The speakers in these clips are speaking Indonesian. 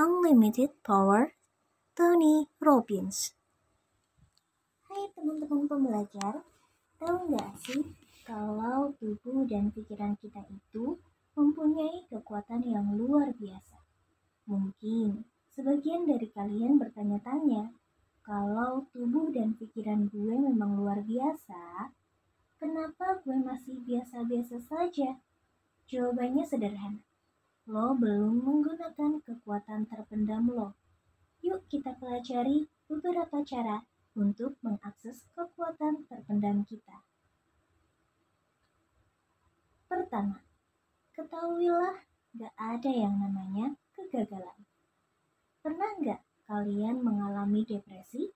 Unlimited Power, Tony Robbins. Hai teman-teman pembelajar, tahu nggak sih kalau tubuh dan pikiran kita itu mempunyai kekuatan yang luar biasa? Mungkin sebagian dari kalian bertanya-tanya, kalau tubuh dan pikiran gue memang luar biasa, kenapa gue masih biasa-biasa saja? Jawabannya sederhana. Lo belum menggunakan kekuatan terpendam lo. Yuk kita pelajari beberapa cara untuk mengakses kekuatan terpendam kita. Pertama, ketahuilah gak ada yang namanya kegagalan. Pernah gak kalian mengalami depresi?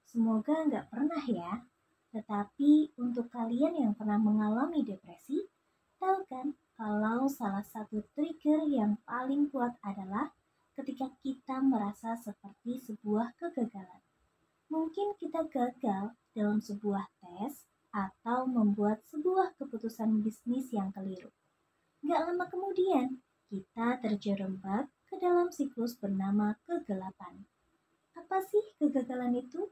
Semoga gak pernah ya. Tetapi untuk kalian yang pernah mengalami depresi, tahu kan kalau salah satu trigger yang paling kuat adalah ketika kita merasa seperti sebuah kegagalan. Mungkin kita gagal dalam sebuah tes atau membuat sebuah keputusan bisnis yang keliru. Gak lama kemudian, kita terjerembab ke dalam siklus bernama kegelapan. Apa sih kegagalan itu?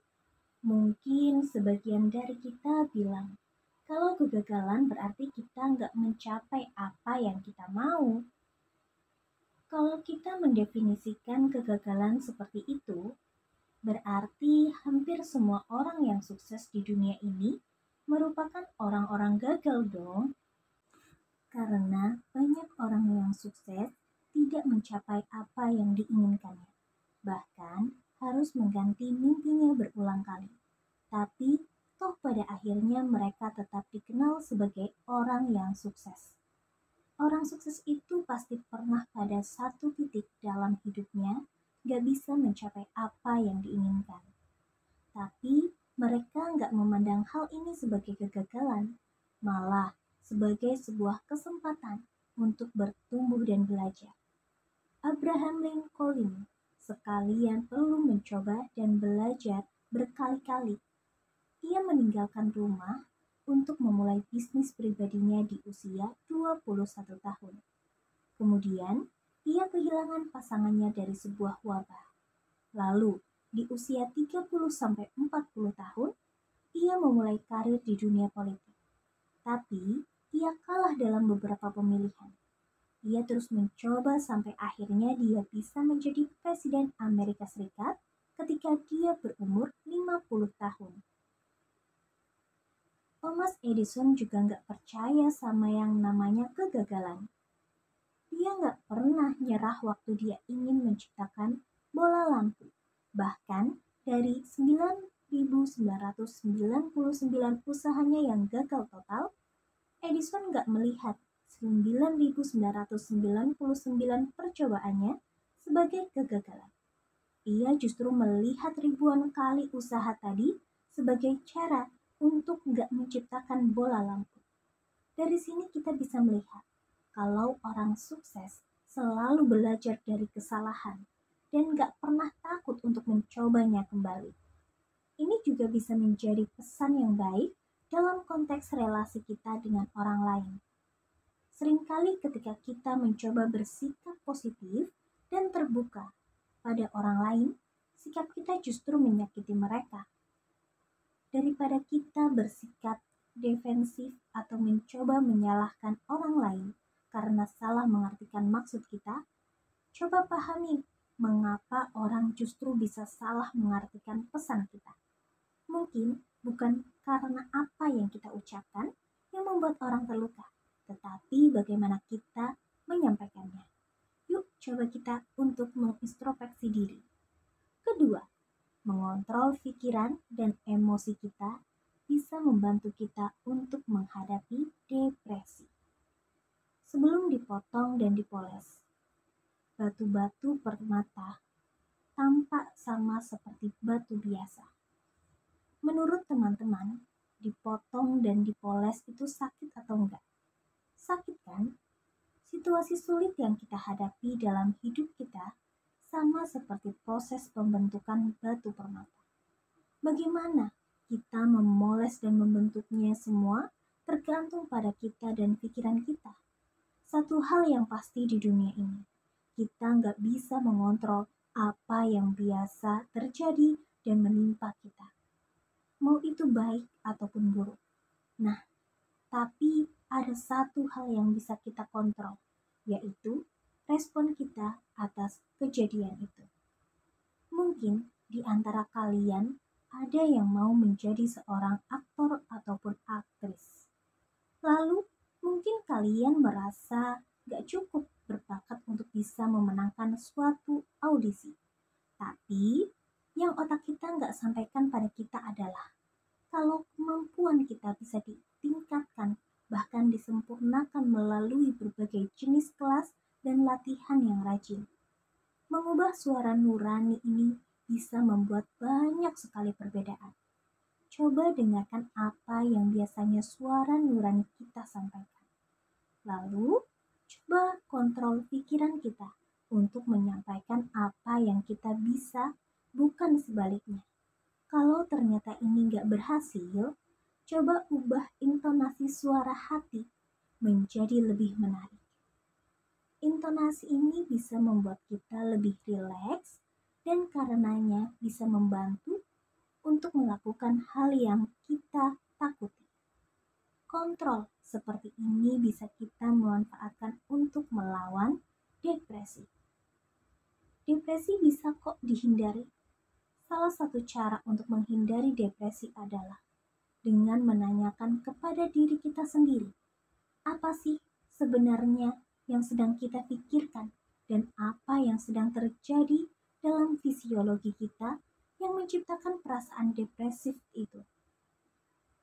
Mungkin sebagian dari kita bilang, kalau kegagalan berarti kita nggak mencapai apa yang kita mau. Kalau kita mendefinisikan kegagalan seperti itu, berarti hampir semua orang yang sukses di dunia ini merupakan orang-orang gagal dong. Karena banyak orang yang sukses tidak mencapai apa yang diinginkannya. Bahkan harus mengganti mimpinya berulang kali. Tapi toh pada akhirnya mereka tetap dikenal sebagai orang yang sukses. Orang sukses itu pasti pernah pada satu titik dalam hidupnya gak bisa mencapai apa yang diinginkan. Tapi mereka gak memandang hal ini sebagai kegagalan, malah sebagai sebuah kesempatan untuk bertumbuh dan belajar. Abraham Lincoln sekalian perlu mencoba dan belajar berkali-kali. Ia meninggalkan rumah untuk memulai bisnis pribadinya di usia 21 tahun. Kemudian, ia kehilangan pasangannya dari sebuah wabah. Lalu, di usia 30-40 tahun, ia memulai karir di dunia politik. Tapi, ia kalah dalam beberapa pemilihan. Ia terus mencoba sampai akhirnya dia bisa menjadi Presiden Amerika Serikat ketika dia berumur 50 tahun. Thomas Edison juga nggak percaya sama yang namanya kegagalan. Dia nggak pernah nyerah waktu dia ingin menciptakan bola lampu. Bahkan dari 9.999 usahanya yang gagal total, Edison nggak melihat 9.999 percobaannya sebagai kegagalan. Ia justru melihat ribuan kali usaha tadi sebagai cara untuk nggak menciptakan bola lampu. Dari sini kita bisa melihat kalau orang sukses selalu belajar dari kesalahan dan nggak pernah takut untuk mencobanya kembali. Ini juga bisa menjadi pesan yang baik dalam konteks relasi kita dengan orang lain. Seringkali ketika kita mencoba bersikap positif dan terbuka pada orang lain, sikap kita justru menyakiti mereka. Daripada kita bersikap defensif atau mencoba menyalahkan orang lain karena salah mengartikan maksud kita, coba pahami mengapa orang justru bisa salah mengartikan pesan kita. Mungkin bukan karena apa yang kita ucapkan yang membuat orang terluka, tetapi bagaimana kita menyampaikannya. Yuk coba kita untuk mengintrospeksi diri. Kedua, mengontrol pikiran dan emosi kita bisa membantu kita untuk menghadapi depresi. Sebelum dipotong dan dipoles, batu-batu permata tampak sama seperti batu biasa. Menurut teman-teman, dipotong dan dipoles itu sakit atau enggak? Sakit kan? Situasi sulit yang kita hadapi dalam hidup kita sama seperti proses pembentukan batu permata. Bagaimana kita memoles dan membentuknya semua tergantung pada kita dan pikiran kita. Satu hal yang pasti di dunia ini, kita nggak bisa mengontrol apa yang biasa terjadi dan menimpa kita. Mau itu baik ataupun buruk. Nah, tapi ada satu hal yang bisa kita kontrol, yaitu respon kita atas kejadian itu. Mungkin di antara kalian ada yang mau menjadi seorang aktor ataupun aktris. Lalu mungkin kalian merasa gak cukup berbakat untuk bisa memenangkan suatu audisi. Tapi yang otak kita gak sampaikan pada kita adalah kalau kemampuan kita bisa ditingkatkan, bahkan disempurnakan melalui berbagai jenis kelas dan latihan yang rajin. Mengubah suara nurani ini bisa membuat banyak sekali perbedaan. Coba dengarkan apa yang biasanya suara nurani kita sampaikan. Lalu, coba kontrol pikiran kita untuk menyampaikan apa yang kita bisa, bukan sebaliknya. Kalau ternyata ini nggak berhasil, coba ubah intonasi suara hati menjadi lebih menarik. Intonasi ini bisa membuat kita lebih rileks dan karenanya bisa membantu untuk melakukan hal yang kita takuti. Kontrol seperti ini bisa kita manfaatkan untuk melawan depresi. Depresi bisa kok dihindari. Salah satu cara untuk menghindari depresi adalah dengan menanyakan kepada diri kita sendiri, apa sih sebenarnya yang sedang kita pikirkan dan apa yang sedang terjadi dalam fisiologi kita yang menciptakan perasaan depresif itu.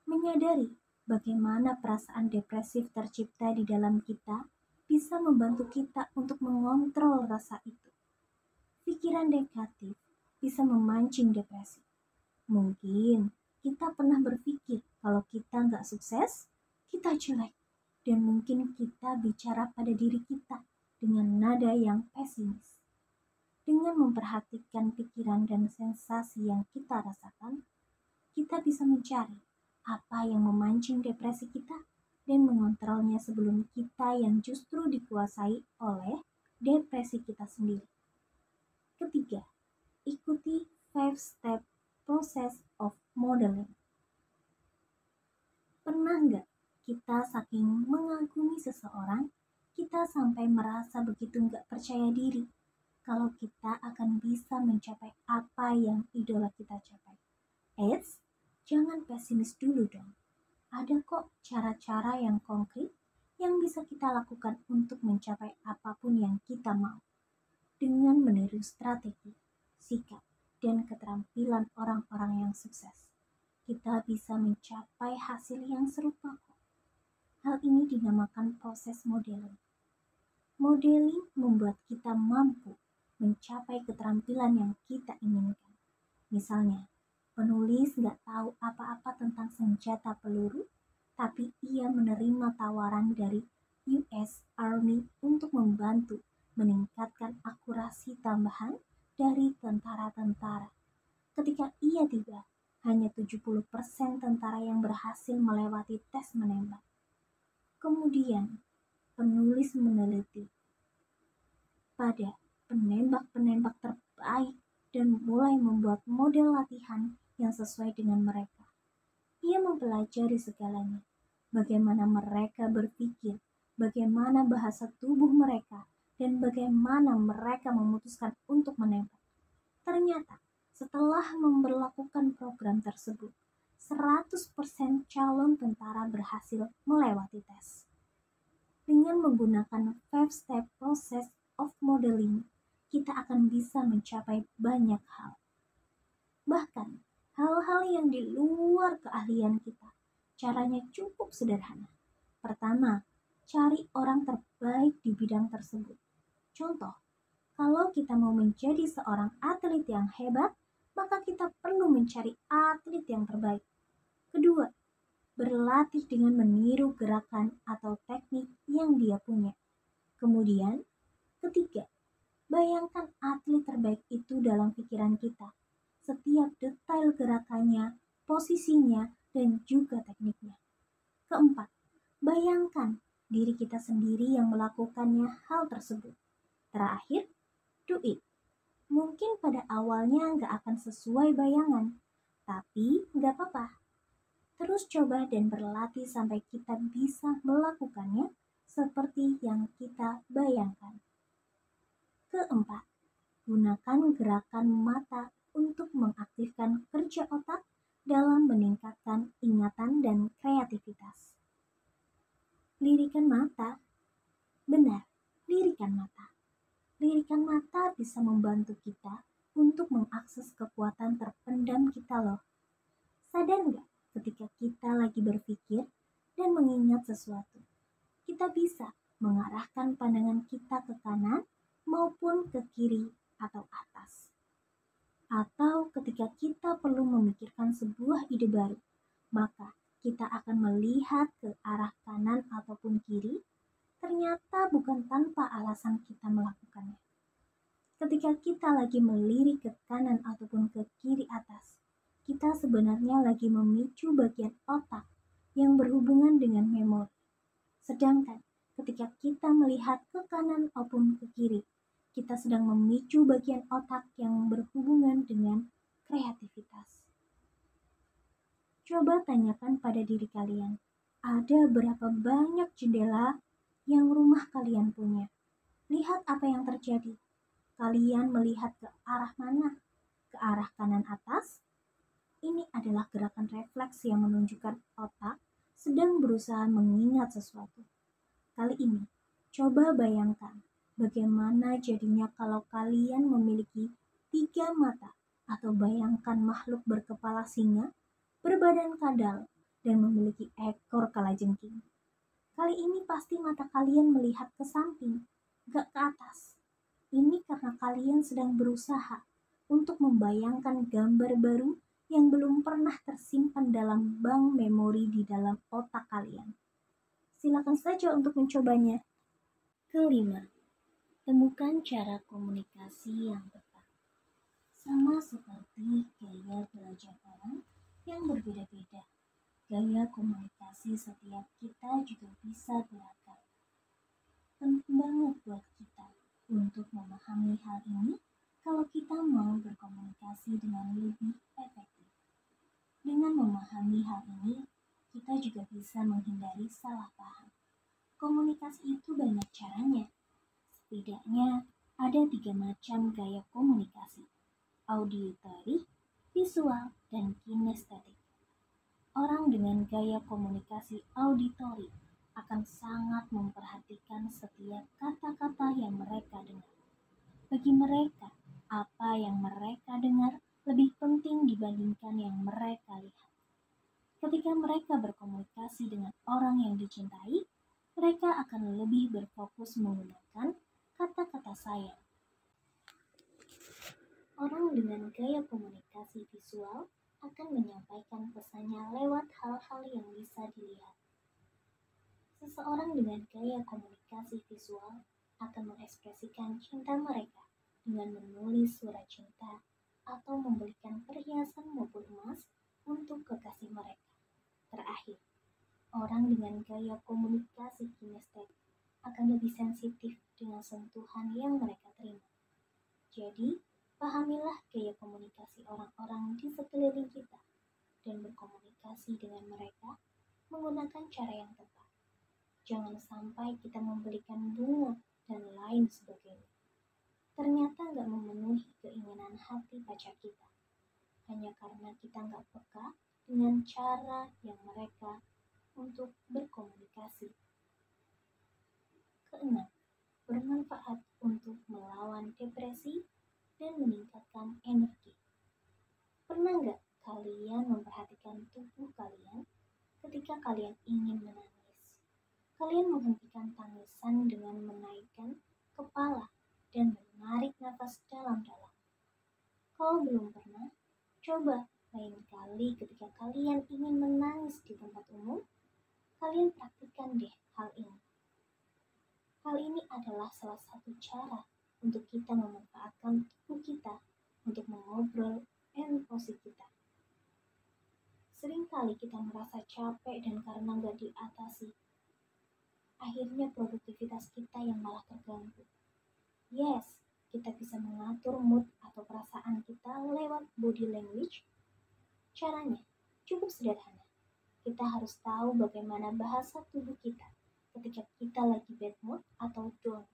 Menyadari bagaimana perasaan depresif tercipta di dalam kita bisa membantu kita untuk mengontrol rasa itu. Pikiran negatif bisa memancing depresi. Mungkin kita pernah berpikir kalau kita nggak sukses, kita jelek. Dan mungkin kita bicara pada diri kita dengan nada yang pesimis. Dengan memperhatikan pikiran dan sensasi yang kita rasakan, kita bisa mencari apa yang memancing depresi kita dan mengontrolnya sebelum kita yang justru dikuasai oleh depresi kita sendiri. Ketiga, ikuti 5-step process of modeling. Pernah nggak kita saking mengagumi seseorang, kita sampai merasa begitu nggak percaya diri kalau kita akan bisa mencapai apa yang idola kita capai? Eits, jangan pesimis dulu dong. Ada kok cara-cara yang konkret yang bisa kita lakukan untuk mencapai apapun yang kita mau. Dengan meniru strategi, sikap, dan keterampilan orang-orang yang sukses, kita bisa mencapai hasil yang serupa kok. Hal ini dinamakan proses modeling. Modeling membuat kita mampu mencapai keterampilan yang kita inginkan. Misalnya, penulis nggak tahu apa-apa tentang senjata peluru, tapi ia menerima tawaran dari US Army untuk membantu meningkatkan akurasi tambahan dari tentara-tentara. Ketika ia tiba, hanya 70% tentara yang berhasil melewati tes menembak. Kemudian, penulis meneliti pada penembak-penembak terbaik dan mulai membuat model latihan yang sesuai dengan mereka. Ia mempelajari segalanya, bagaimana mereka berpikir, bagaimana bahasa tubuh mereka, dan bagaimana mereka memutuskan untuk menembak. Ternyata, setelah memberlakukan program tersebut, 100% calon tentara berhasil melewati tes. Dengan menggunakan 5-step process of modeling, kita akan bisa mencapai banyak hal. Bahkan, hal-hal yang di luar keahlian kita. Caranya cukup sederhana. Pertama, cari orang terbaik di bidang tersebut. Contoh, kalau kita mau menjadi seorang atlet yang hebat, maka kita perlu mencari atlet yang terbaik. Kedua, berlatih dengan meniru gerakan atau teknik yang dia punya. Kemudian, ketiga, bayangkan atlet terbaik itu dalam pikiran kita. Setiap detail gerakannya, posisinya, dan juga tekniknya. Keempat, bayangkan diri kita sendiri yang melakukannya hal tersebut. Terakhir, do it. Mungkin pada awalnya nggak akan sesuai bayangan, tapi nggak apa-apa. Terus coba dan berlatih sampai kita bisa melakukannya seperti yang kita bayangkan. Keempat, gunakan gerakan mata untuk mengaktifkan kerja otak dalam meningkatkan ingatan dan kreativitas. Lirikan mata. Benar, lirikan mata. Lirikan mata bisa membantu kita untuk mengakses kekuatan terpendam kita loh. Sadar nggak ketika kita lagi berpikir dan mengingat sesuatu? Kita bisa mengarahkan pandangan kita ke kanan maupun ke kiri atau atas. Atau ketika kita perlu memikirkan sebuah ide baru, maka kita akan melihat ke arah kanan ataupun kiri. Ternyata bukan tanpa alasan kita melakukannya. Ketika kita lagi melirik ke kanan ataupun ke kiri atas, kita sebenarnya lagi memicu bagian otak yang berhubungan dengan memori. Sedangkan ketika kita melihat ke kanan maupun ke kiri, kita sedang memicu bagian otak yang berhubungan dengan kreativitas. Coba tanyakan pada diri kalian, ada berapa banyak jendela yang rumah kalian punya? Lihat apa yang terjadi. Kalian melihat ke arah mana? Ke arah kanan atas? Ini adalah gerakan refleks yang menunjukkan otak sedang berusaha mengingat sesuatu. Kali ini, coba bayangkan bagaimana jadinya kalau kalian memiliki 3 mata atau bayangkan makhluk berkepala singa, berbadan kadal, dan memiliki ekor kalajengking. Kali ini pasti mata kalian melihat ke samping, gak ke atas. Ini karena kalian sedang berusaha untuk membayangkan gambar baru yang belum pernah tersimpan dalam bank memori di dalam otak kalian. Silakan saja untuk mencobanya. Kelima, temukan cara komunikasi yang tepat. Sama seperti gaya belajar orang yang berbeda-beda. Gaya komunikasi setiap kita juga bisa beragam. Penting banget buat kita untuk memahami hal ini kalau kita mau berkomunikasi dengan lebih efektif. Dengan memahami hal ini, kita juga bisa menghindari salah paham. Komunikasi itu banyak caranya. Setidaknya ada 3 macam gaya komunikasi: auditory, visual, dan kinestetik. Orang dengan gaya komunikasi auditory akan sangat memperhatikan setiap kata-kata yang mereka dengar. Bagi mereka, apa yang mereka dengar lebih penting dibandingkan yang mereka lihat. Ketika mereka berkomunikasi dengan orang yang dicintai, mereka akan lebih berfokus menggunakan kata-kata sayang. Orang dengan gaya komunikasi visual akan menyampaikan pesannya lewat hal-hal yang bisa dilihat. Seseorang dengan gaya komunikasi visual akan mengekspresikan cinta mereka dengan menulis surat cinta atau membelikan perhiasan maupun emas untuk kekasih mereka. Terakhir, orang dengan gaya komunikasi kinestetik akan lebih sensitif dengan sentuhan yang mereka terima. Jadi, pahamilah gaya komunikasi orang-orang di sekeliling kita dan berkomunikasi dengan mereka menggunakan cara yang tepat. Jangan sampai kita memberikan bunga dan lain sebagainya. Ternyata nggak memenuhi keinginan hati pacar kita. Hanya karena kita nggak peka dengan cara yang mereka untuk berkomunikasi. Keenam, bermanfaat untuk melawan depresi dan meningkatkan energi. Pernah nggak kalian memperhatikan tubuh kalian ketika kalian ingin menangis? Kalian menghentikan tangisan dengan menaikkan kepala dan menarik nafas dalam-dalam. Kalau belum pernah, coba lain kali ketika kalian ingin menangis di tempat umum, kalian praktikkan deh hal ini. Hal ini adalah salah satu cara untuk kita memanfaatkan tubuh kita untuk mengobrol emosi kita. Seringkali kita merasa capek dan karena nggak diatasi, akhirnya produktivitas kita yang malah terganggu. Yes, kita bisa mengatur mood atau perasaan kita lewat body language. Caranya cukup sederhana. Kita harus tahu bagaimana bahasa tubuh kita ketika kita lagi bad mood atau down.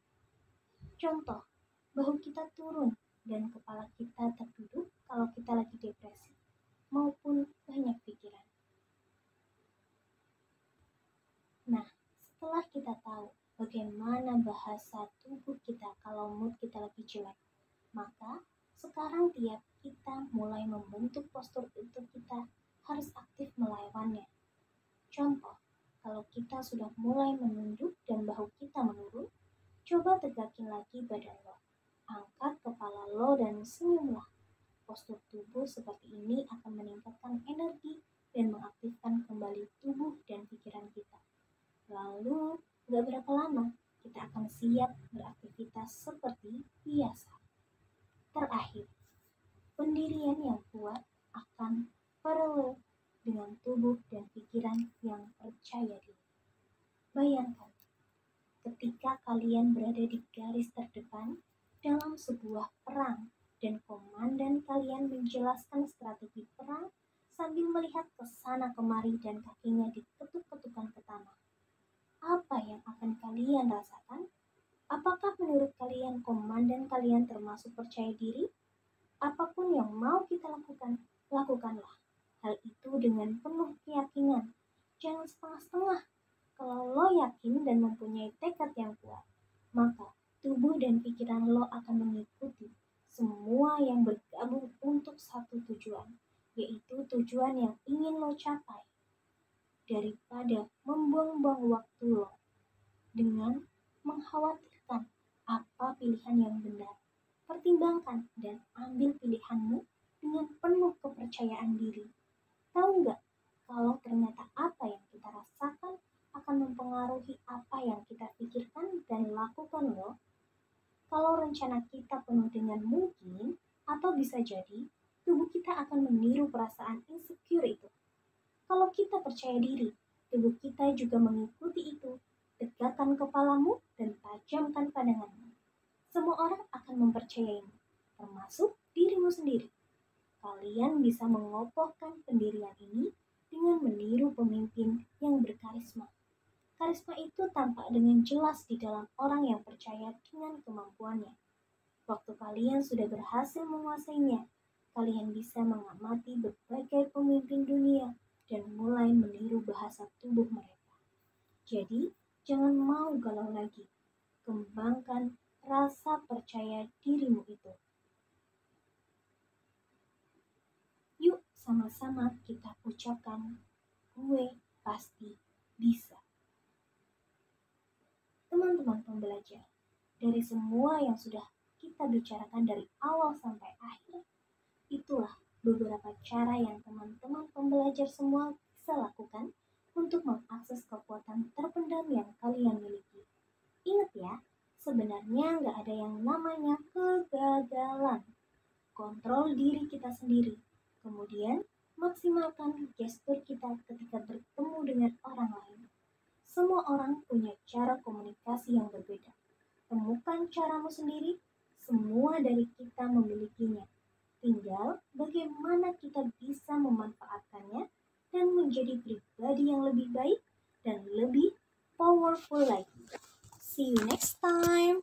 Contoh, bahu kita turun dan kepala kita terduduk kalau kita lagi depresi maupun banyak pikiran. Nah, setelah kita tahu bagaimana bahasa tubuh kita kalau mood kita lagi jelek, maka sekarang tiap kita mulai membentuk postur itu kita harus aktif melawannya. Contoh, kalau kita sudah mulai menunduk dan bahu kita menurun, coba tegakin lagi badan lo. Angkat kepala lo dan senyumlah. Postur tubuh seperti ini akan meningkatkan energi dan mengaktifkan kembali tubuh dan pikiran kita. Lalu, gak berapa lama, kita akan siap beraktivitas seperti biasa. Terakhir, pendirian yang kuat akan paralel dengan tubuh dan pikiran yang percaya diri. Bayangkan, ketika kalian berada di garis terdepan dalam sebuah perang dan komandan kalian menjelaskan strategi perang sambil melihat ke sana kemari dan kakinya diketuk-ketukan ke tanah. Apa yang akan kalian rasakan? Apakah menurut kalian komandan kalian termasuk percaya diri? Apapun yang mau kita lakukan, lakukanlah. Hal itu dengan penuh keyakinan. Jangan setengah-setengah. Kalau lo yakin dan mempunyai tekad yang kuat, maka tubuh dan pikiran lo akan mengikuti semua yang bergabung untuk satu tujuan, yaitu tujuan yang ingin lo capai. Daripada membuang-buang waktu lo dengan mengkhawatirkan apa pilihan yang benar, pertimbangkan dan ambil pilihanmu dengan penuh kepercayaan diri. Tahu nggak, kalau ternyata apa yang kita rasakan akan mempengaruhi apa yang kita pikirkan dan lakukan loh. Kalau rencana kita penuh dengan mungkin, atau bisa jadi, tubuh kita akan meniru perasaan insecure itu. Kalau kita percaya diri, tubuh kita juga mengikuti itu. Tegakkan kepalamu dan tajamkan pandanganmu. Semua orang akan mempercayaimu, termasuk dirimu sendiri. Kalian bisa mengokohkan pendirian ini dengan meniru pemimpin yang berkarisma. Karisma itu tampak dengan jelas di dalam orang yang percaya dengan kemampuannya. Waktu kalian sudah berhasil menguasainya, kalian bisa mengamati berbagai pemimpin dunia dan mulai meniru bahasa tubuh mereka. Jadi, jangan mau galau lagi. Kembangkan rasa percaya dirimu itu. Yuk sama-sama kita ucapkan, gue pasti bisa. Teman-teman pembelajar, dari semua yang sudah kita bicarakan dari awal sampai akhir, itulah beberapa cara yang teman-teman pembelajar semua bisa lakukan untuk mengakses kekuatan terpendam yang kalian miliki. Ingat ya, sebenarnya nggak ada yang namanya kegagalan. Kontrol diri kita sendiri. Kemudian, maksimalkan gestur kita ketika bertemu dengan orang lain. Semua orang punya cara komunikasi yang berbeda. Temukan caramu sendiri, semua dari kita memilikinya. Tinggal bagaimana kita bisa memanfaatkannya dan menjadi pribadi yang lebih baik dan lebih powerful lagi. See you next time.